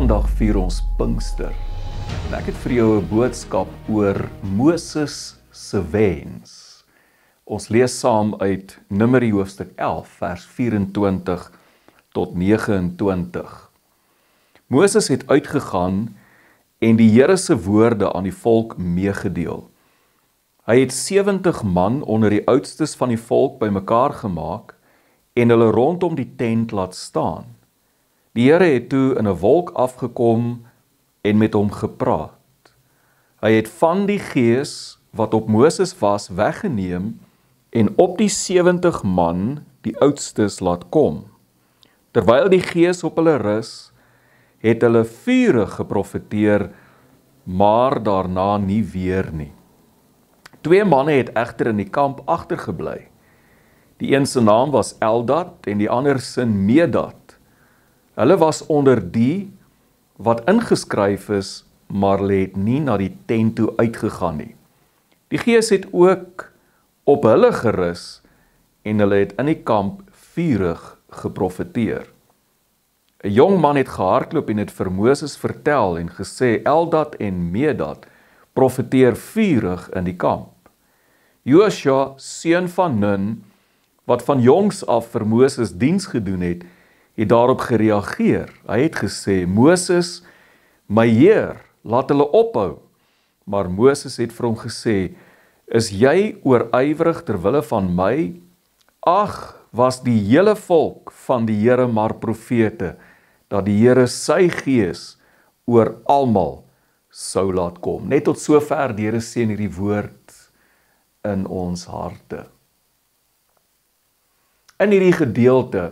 Sondag vier ons Pinkster. En ek het vir jou 'n boodskap oor Moses se wens. Ons lees saam uit Numeri hoofstuk 11 vers 24 tot 29. Moses het uitgegaan en die Here se woorde aan die volk meegedeel. Hy het 70 man onder die oudstes van die volk bymekaar gemaak en hulle rondom die tent laat staan. Die Here het toe in 'n wolk afgekom en met hom gepraat. Hy het van die gees wat op Moses was weggeneem en op die 70 man, die oudstes, laat kom. Terwyl die gees op hulle rus, het hulle vurig geprofeteer, maar daarna nie weer nie. 2 manne het egter in die kamp agtergebly. Die een se naam was Eldad en die ander se Medad. Hulle was onder die wat ingeskryf is, maar hulle het nie na die tent toe uitgegaan nie. Die gees het ook op hulle gerus en hulle het in die kamp vurig geprofeteer. 'n Jong man het gehardloop en het vir Moses vertel en gesê, Eldad en Medad profeteer vurig in die kamp. Joshua, seun van Nun, wat van jongs af vir Moses diens gedoen het daarop gereageer. Hy het gesê, Moses, my Heer, laat hulle ophou. Maar Moses het vir hom gesê, is jy oorywerig ter wille van my? Ag, was die hele volk van die Here maar profete, dat die Here sy gees oor almal sou laat kom. Net tot sover die Here sê in hierdie woord in ons harte. In hierdie gedeelte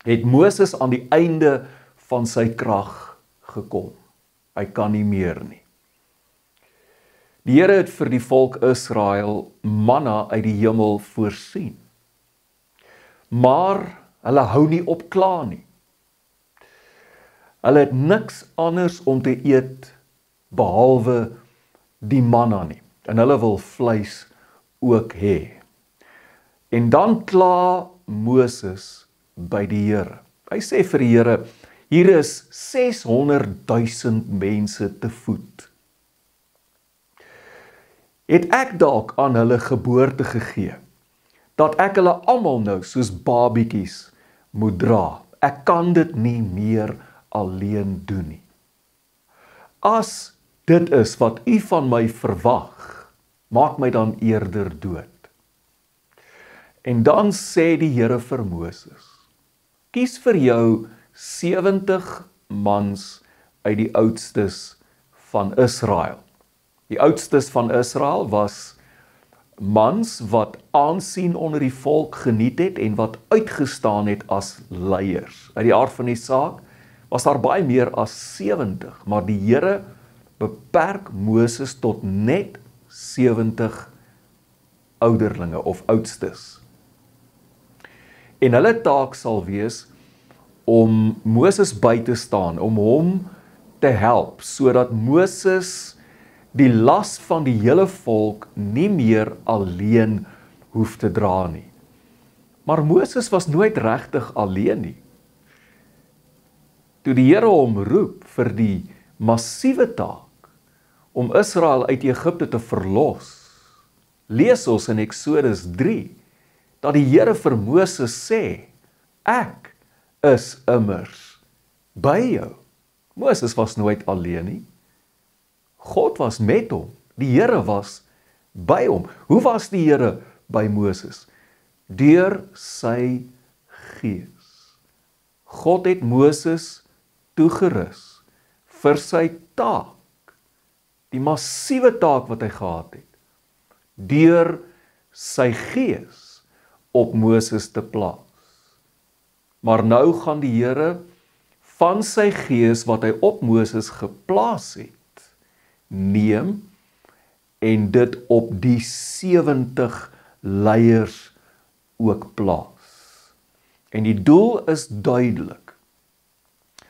het Moses aan die einde van sy krag gekom. Hy kan nie meer nie. Die Here het vir die volk Israel manna uit die hemel voorsien. Maar hulle hou nie op klaar nie. Hulle het niks anders om te eet behalwe die manna nie. En hulle wil vleis ook hê. En dan kla Moses by die Here. Hy sê vir die Here, hier is 600,000 mense te voed. Het ek dalk aan hulle geboorte gegee, dat ek hulle almal nou soos babiekies moet dra? Ek kan dit nie meer alleen doen nie. As dit is wat u van my verwag, maak my dan eerder dood. En dan sê die Here vir Moses, kies vir jou 70 mans uit die oudstes van Israel. Die oudstes van Israel was mans wat aansien onder die volk geniet het en wat uitgestaan het as leiers. Uit die aard van die saak was daar baie meer as 70, maar die Here beperk Moses tot net 70 ouderlinge of oudstes. En hulle taak sal wees om Moses by te staan, om hom te help, sodat Moses die las van die hele volk nie meer alleen hoef te dra nie. Maar Moses was nooit regtig alleen nie. Toe die Here hom roep vir die massiewe taak om Israel uit Egipte te verlos, lees ons in Eksodus 3, dat die Here vir Moses sê, ek is immers by jou. Moses was nooit alleen nie. God was met hom. Die Here was by hom. Hoe was die Here by Moses? Deur sy gees. God het Moses toegerus vir sy taak, die massiewe taak wat hy gehad het, deur sy gees op Moses te plaas. Maar nou gaan die Here van sy gees wat hy op Moses geplaas het, neem en dit op die 70 leiers ook plaas. En die doel is duidelik.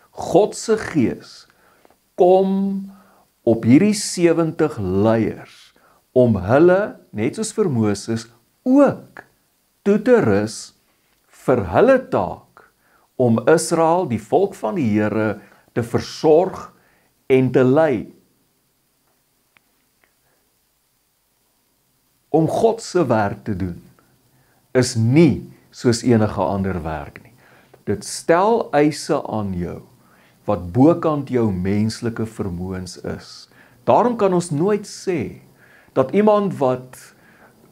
God se gees kom op hierdie 70 leiers om hulle, net soos vir Moses, ook toe te rus vir hulle taak om Israel, die volk van die Here, te versorg en te lei. Om God se werk te doen, is nie soos enige ander werk nie. Dit stel eise aan jou, wat bokant jou menslike vermoëns is. Daarom kan ons nooit sê, dat iemand wat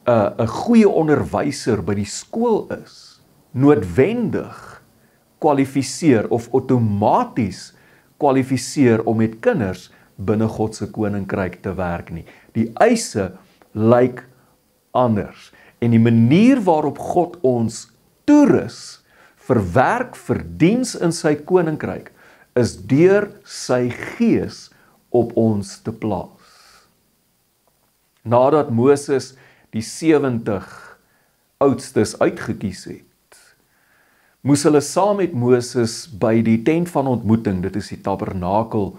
'n goeie onderwyser by die skool is, noodwendig kwalifiseer of outomaties kwalifiseer om met kinders binne God se koninkryk te werk nie. Die eise lyk anders. En die manier waarop God ons toerus vir werk, vir diens in sy koninkryk, is deur sy gees op ons te plaas. Nadat Moses die 70 oudstes uitgekies het, moes hulle saam met Moses by die tent van ontmoeting, dit is die tabernakel,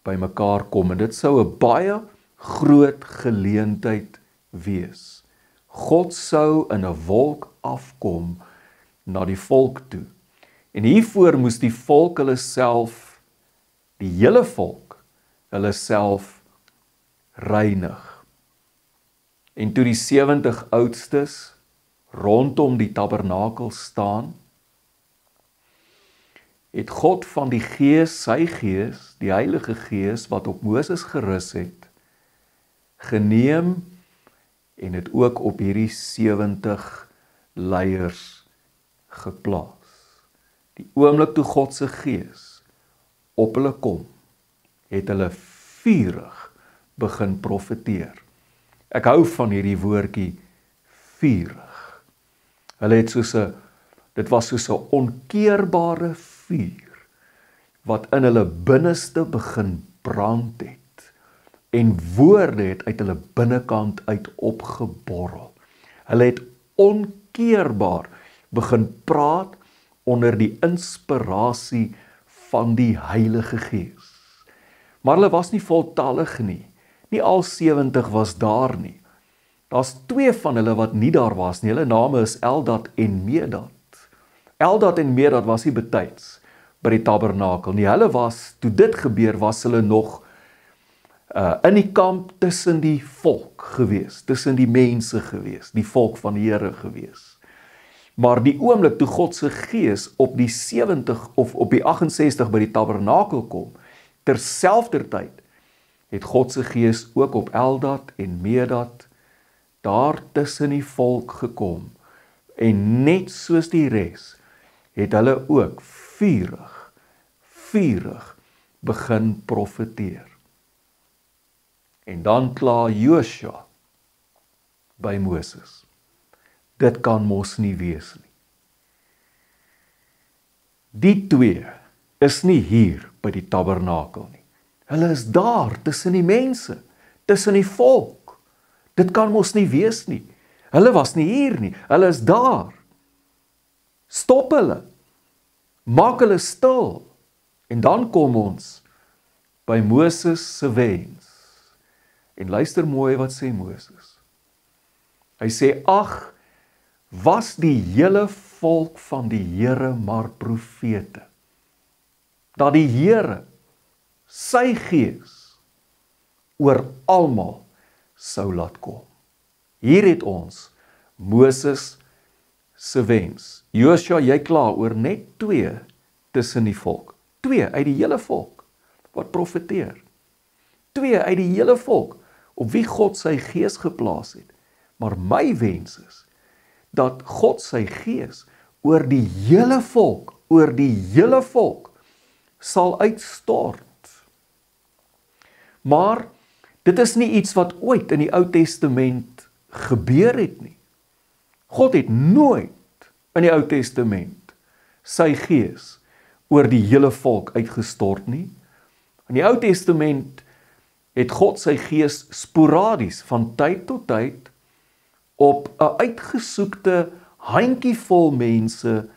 by mekaar kom, en dit sou 'n baie groot geleentheid wees. God sou in 'n wolk afkom na die volk toe. En hiervoor moes die volk hulle self, die hele volk, hulle self reinig. En toe die 70 oudstes rondom die tabernakel staan, het God van die Gees, sy Gees, die Heilige Gees, wat op Moses gerus het, geneem en het ook op hierdie 70 leiers geplaas. Die oomblik toe God se Gees op hulle kom, het hulle vurig begin profeteer. Ek hou van hierdie woordjie vurig. Hulle het dit was soos 'n onkeerbare vuur wat in hulle binneste begin brand het en woorde het uit hulle binnekant uit opgeborrel. Hulle het onkeerbaar begin praat onder die inspirasie van die Heilige Gees. Maar hulle was nie voltallig nie. Nie al 70 was daar nie. Daar's 2 van hulle wat nie daar was nie. Hulle name is Eldad en Medad. Eldad en Medad was nie betyds by die tabernakel nie. Hulle was, toe dit gebeur, was hulle nog in die kamp tussen die volk gewees, tussen die mense gewees, die volk van die Here gewees. Maar die oomblik toe God se Gees op die 70 of op die 68 by die tabernakel kom, terselfdertyd het God se Gees ook op Eldad en Medad daar tussen die volk gekom. En net soos die res, het hulle ook vurig begin profeteer. En dan kla Josua by Moses. Dit kan mos nie wees nie. Die 2 is nie hier by die tabernakel nie. Hulle is daar tussen die mense, tussen die volk. Dit kan mos nie wees nie. Hulle was nie hier nie, hulle is daar. Stop hulle. Maak hulle stil. En dan kom ons by Moses se wens. En luister mooi wat sê Moses. Hy sê, ag, was die hele volk van die Here maar profete, dat die Here sy Gees oor almal sou laat kom. Hier het ons Moses se wens. Josua, jy kla oor net 2 tussen die volk. 2 uit die hele volk wat profeteer. 2 uit die hele volk op wie God sy Gees geplaas het. Maar my wens is dat God sy Gees oor die hele volk sal uitstort. Maar dit is nie iets wat ooit in die Ou Testament gebeur het nie. God het nooit in die Ou Testament sy Gees oor die hele volk uitgestort nie. In die Ou Testament het God sy Gees sporadies van tyd tot tyd op 'n uitgesoekte handjievol mense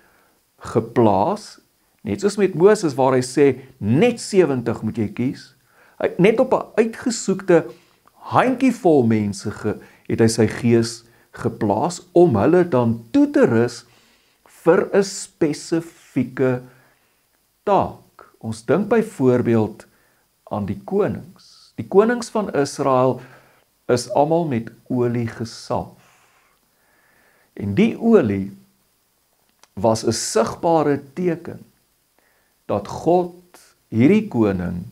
geplaas, net soos met Moses waar hy sê, net 70 moet jy kies. Net op 'n uitgesoekte handjievol mense het hy sy Gees geplaas om hulle dan toe te rus vir 'n spesifieke taak Ons dink byvoorbeeld aan die konings. Die konings van Israel is almal met olie gesalf. En die olie was 'n sigbare teken dat God hierdie koning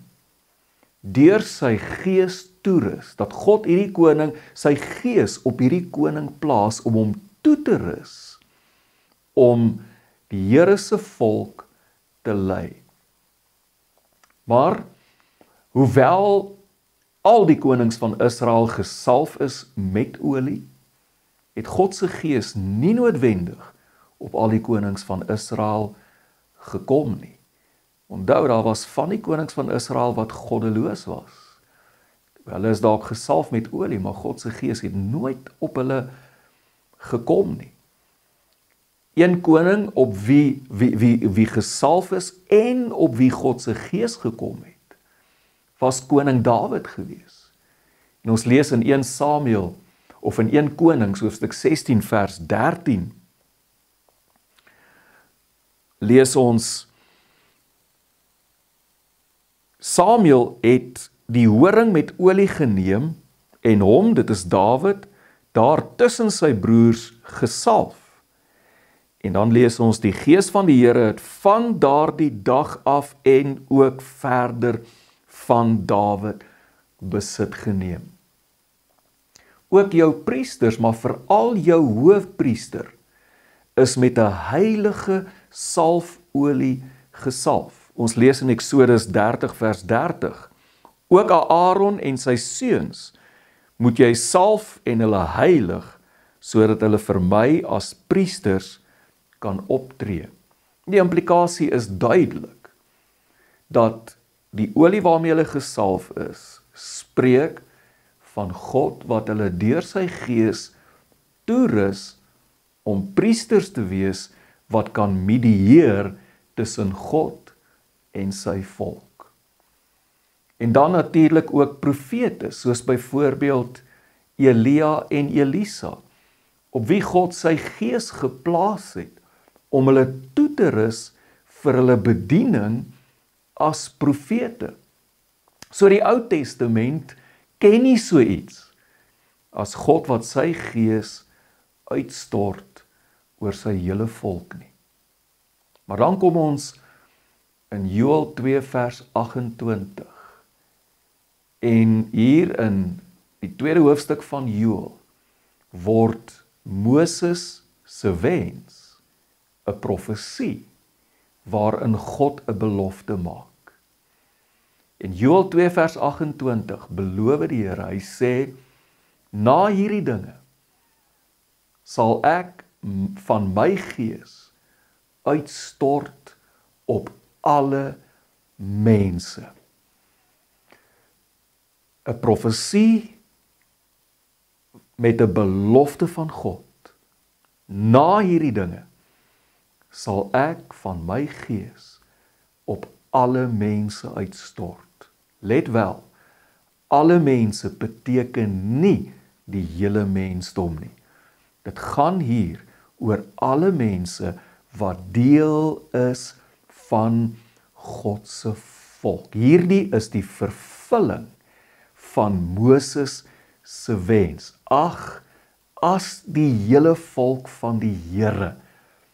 deur sy gees toerus, dat God hierdie koning, sy gees op hierdie koning plaas om hom toe te rus, om die Here se volk te lei. Maar, hoewel al die konings van Israel gesalf is met olie, het God se gees nie noodwendig op al die konings van Israel gekom nie. Onthou, daar was van die konings van Israel wat goddeloos was. Hulle is dalk gesalf met olie, maar God se gees het nooit op hulle gekom nie. Een koning op wie gesalf is en op wie God se gees gekom het, was koning Dawid gewees. En ons lees in 1 Samuel, of in 1 Konings, hoofstuk 16 vers 13, lees ons, Samuel het die horing met olie geneem, en hom, dit is Dawid, daar tussen sy broers gesalf. En dan lees ons, die gees van die Here het van daardie dag af en ook verder van Dawid besit geneem. Ook jou priesters, maar veral jou hoofpriester, is met 'n heilige salfolie gesalf. Ons lees in Eksodus 30 vers 30. Ook Aaron en sy seuns moet jy salf en hulle heilig, sodat hulle vir my as priesters kan optree. Die implikasie is duidelik, dat die olie waarmee hulle gesalf is, spreek van God wat hulle deur sy gees toerus om priesters te wees wat kan medieer tussen God en sy volk. En dan natuurlik ook profete, soos byvoorbeeld Elia en Elisa, op wie God sy gees geplaas het, om hulle toe te rus vir hulle bediening as profete. So die Ou Testament ken nie so iets as God wat sy gees uitstort oor sy hele volk nie. Maar dan kom ons in Joël 2 vers 28. En hier in die tweede hoofstuk van Joël word Moses se wens 'n profesie waarin God 'n belofte maak. In Joël 2 vers 28 beloof die Here, hy sê, na hierdie dinge sal ek van my gees uitstort op alle mense. 'n Profesie met 'n belofte van God. Na hierdie dinge sal ek van my gees op alle mense uitstort. Let wel, alle mense beteken nie die hele mensdom nie. Dit gaan hier oor alle mense wat deel is van God se volk. Hierdie is die vervulling van Moses se wens. Ag, as die hele volk van die Here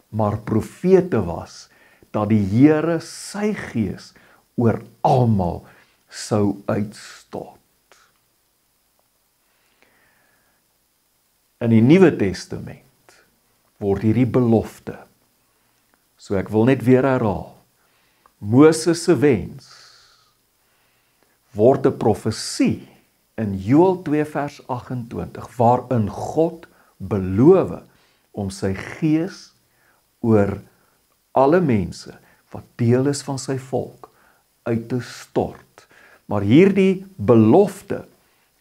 maar profete was, dat die Here sy gees oor almal sou uitstort. In die Nuwe Testament word hierdie belofte, so ek wil net weer herhaal, Moses se wens word 'n profesie in Joël 2 vers 28, waarin God beloof om sy gees oor alle mense wat deel is van sy volk uit te stort. Maar hierdie belofte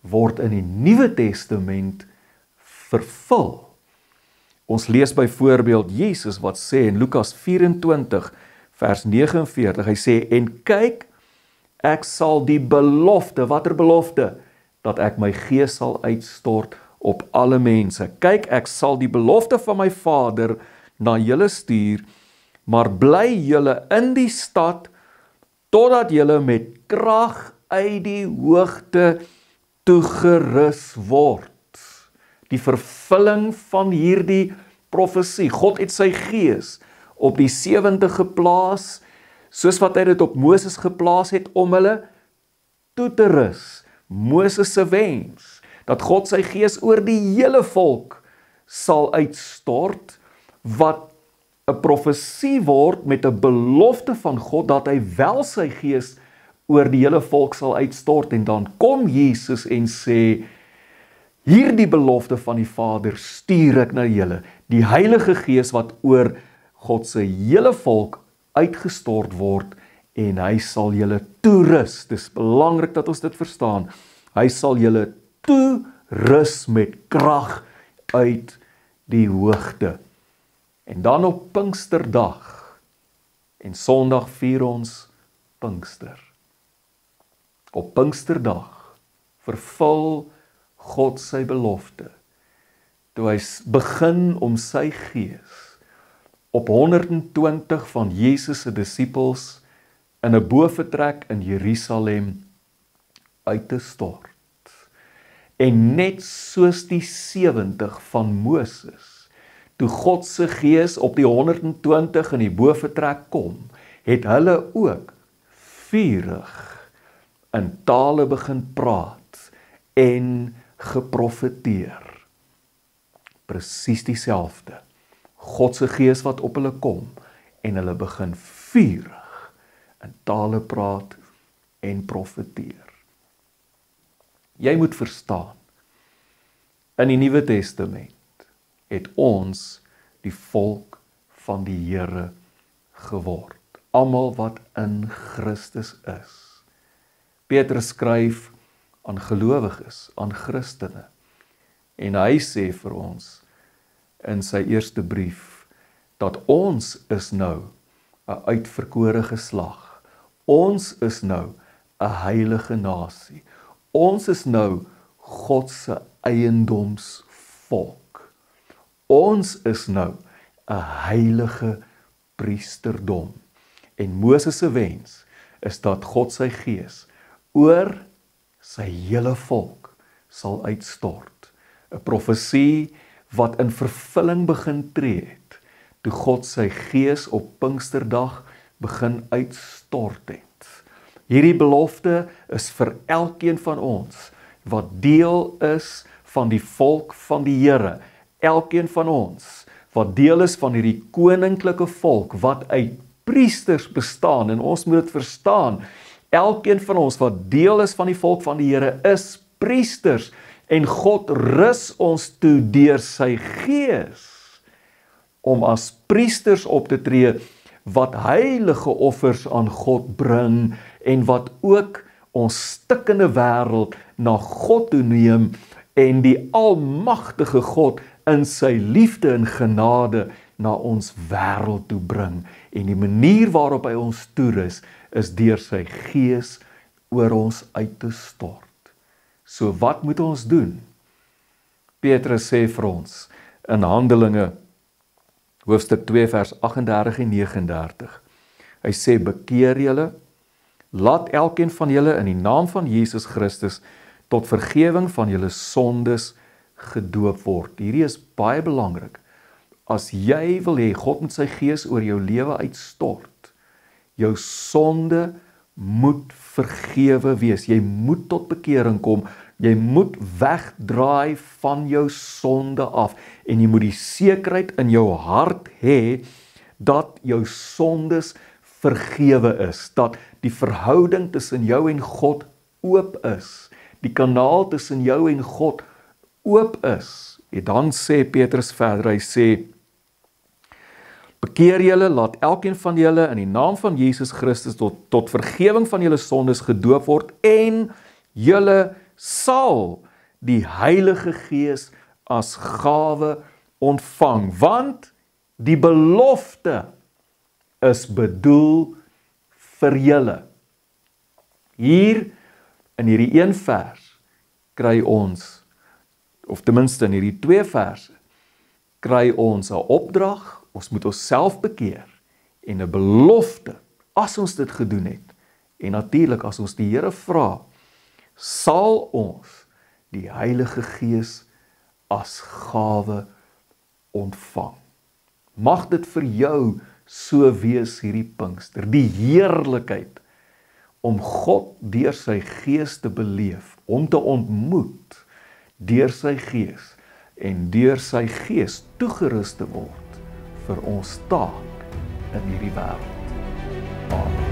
word in die Nuwe Testament vervul. Ons lees byvoorbeeld Jesus wat sê in Lukas 24 vers 49, hy sê, en kyk, ek sal die belofte, watter belofte? Dat ek my gees sal uitstort op alle mense. Kyk, ek sal die belofte van my Vader na julle stuur, maar bly julle in die stad totdat julle met krag uit die hoogte toegerus word. Die vervulling van hierdie profesie. God het sy gees op die 70 geplaas, soos wat hy dit op Moses geplaas het om hulle toe te rus. Moses se wens, dat God sy gees oor die hele volk sal uitstort, wat 'n profesie word met 'n belofte van God, dat hy wel sy gees oor die hele volk sal uitstort, en dan kom Jesus en sê, hierdie belofte van die Vader stuur ek na julle, die Heilige Gees wat oor God se hele volk uitgestort word, en hy sal julle toerus. Dis belangrik dat ons dit verstaan. Hy sal julle toerus met krag uit die hoogte. En dan op Pinksterdag en Sondag vier ons Pinkster. Op Pinksterdag vervul God sy belofte, toe hy begin om sy gees op 120 van Jesus se disippels in 'n boefretrek in Jerusalem uit te stort. En net soos die 70 van Moses, toe God se gees op die 120 in die boefretrek kom, het hulle ook vurig in tale begin praat en geprofeteer. Presies dieselfde. God se gees wat op hulle kom en hulle begin vurig in tale praat en profeteer. Jy moet verstaan, in die Nuwe Testament het ons die volk van die Here geword. Almal wat in Christus is. Petrus skryf aan gelowiges, aan Christene. En hy sê vir ons in sy eerste brief, dat ons is nou 'n uitverkore geslag. Ons is nou 'n heilige nasie. Ons is nou God se eiendomsvolk. Ons is nou 'n heilige priesterdom. En Moses se wens is dat God sy gees oor sy hele volk sal uitstort. 'n Profesie wat in vervulling begin tree het, toe God sy gees op Pinksterdag begin uitstort het. Hierdie belofte is vir elkeen van ons, wat deel is van die volk van die Here. Elkeen van ons, wat deel is van hierdie koninklike volk, wat uit priesters bestaan, en ons moet dit verstaan, elkeen van ons wat deel is van die volk van die Here, is priesters, en God rus ons toe deur sy gees, om as priesters op te tree, wat heilige offers aan God bring, en wat ook ons stikkende wêreld na God toe neem, en die almagtige God in sy liefde en genade na ons wêreld toe bring. En die manier waarop hy ons toerus, is deur sy gees oor ons uit te stort. So wat moet ons doen? Petrus sê vir ons in Handelinge hoofstuk 2 vers 38 en 39. Hy sê, bekeer julle, laat elkeen van julle in die naam van Jesus Christus tot vergewing van julle sondes gedoop word. Hierdie is baie belangrik. As jy wil hê God moet sy gees oor jou lewe uitstort, jou sonde moet vergewe wees. Jy moet tot bekering kom. Jy moet wegdraai van jou sonde af. En jy moet die sekerheid in jou hart hê dat jou sondes vergewe is. Dat die verhouding tussen jou en God oop is. Die kanaal tussen jou en God oop is. En dan sê Petrus verder, hy sê, bekeer julle, laat elkeen van julle in die naam van Jesus Christus tot vergewing van julle sondes gedoop word, en julle sal die Heilige Gees as gawe ontvang, want die belofte is bedoel vir julle. Hier in hierdie een vers kry ons, of ten minste in hierdie 2 verse, kry ons 'n opdrag, ons moet onsself bekeer, en 'n belofte, as ons dit gedoen het, En natuurlik, as ons die Here vra, sal ons die Heilige Gees as gawe ontvang. Mag dit vir jou so wees hierdie Pinkster, die heerlikheid om God deur sy Gees te beleef, om te ontmoet deur sy Gees en deur sy Gees toegerus te word vir ons taak in hierdie wêreld. Amen.